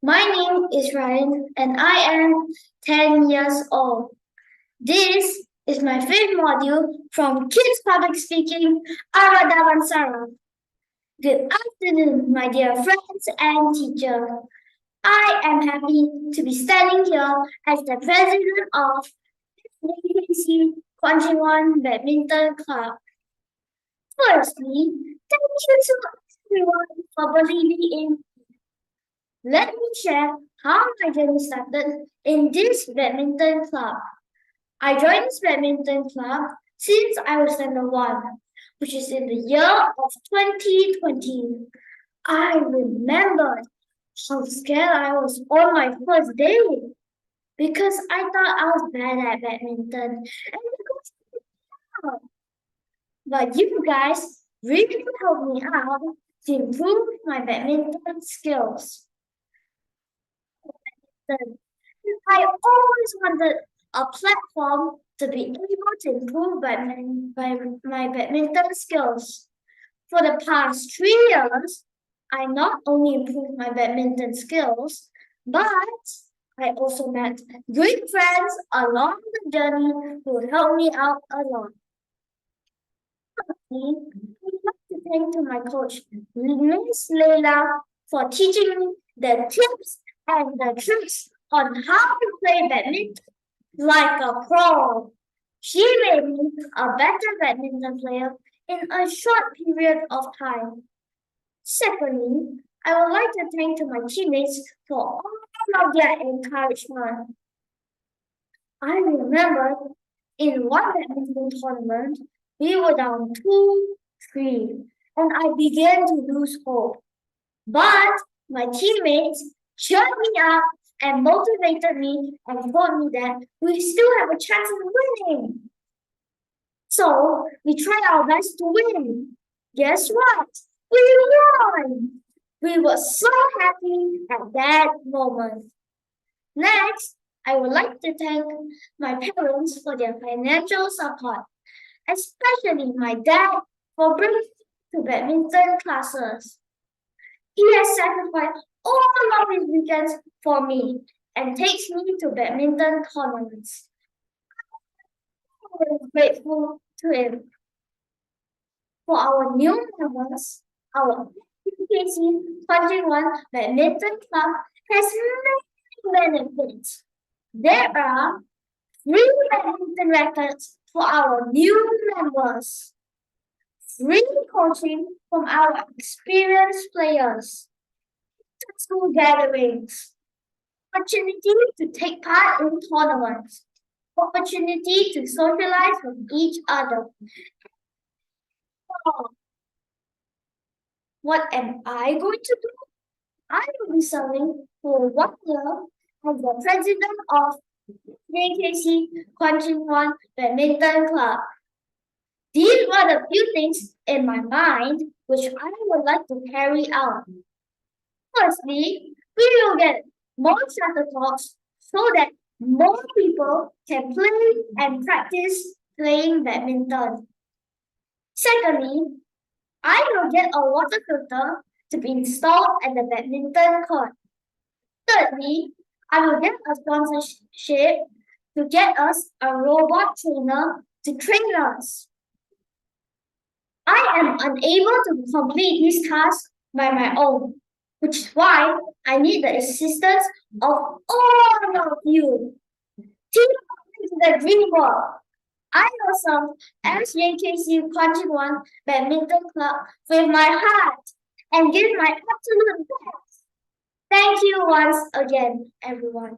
My name is Ryan and I am 10 years old. This is my fifth module from Kids Public Speaking, Ara Damansara. Good afternoon, my dear friends and teacher. I am happy to be standing here as the president of the Kajang Badminton Club. Firstly, thank you to everyone for believing in me. Let me share how my journey started in this badminton club. I joined this badminton club since I was number 1, which is in the year of 2020. I remembered how scared I was on my first day because I thought I was bad at badminton and because but you guys really helped me out to improve my badminton skills. I always wanted a platform to be able to improve my badminton skills. For the past 3 years, I not only improved my badminton skills, but I also met great friends along the journey who helped me out a lot. I would like to thank to my coach, Miss Leila, for teaching me the tips and the tricks on how to play badminton like a pro. She made me a better badminton player in a short period of time. Secondly, I would like to thank to my teammates for all of their encouragement. I remember in one badminton tournament, we were down 2-3, and I began to lose hope. But my teammates cheered me up and motivated me and told me that we still have a chance of winning. So we tried our best to win. Guess what? We won! We were so happy at that moment. Next, I would like to thank my parents for their financial support, especially my dad for bringing me to badminton classes. He has sacrificed all of his weekends for me and takes me to badminton tournaments. I'm grateful to him. For our new members, our PKC 21 Badminton Club has many benefits. There are free badminton rackets for our new members, free coaching from our experienced players, school gatherings, opportunity to take part in tournaments, opportunity to socialize with each other. What am I going to do? I will be serving for 1 year as the president of JKC Kajang Badminton Club. These are the few things in my mind which I would like to carry out. Firstly, we will get more shuttlecocks so that more people can play and practice playing badminton. Secondly, I will get a water filter to be installed at the badminton court. Thirdly, I will get a sponsorship to get us a robot trainer to train us. I am unable to complete this task by my own, which is why I need the assistance of all of you. Team up into the dream world. I will serve SJKC Kajang Badminton Club with my heart and give my absolute best. Thank you once again, everyone.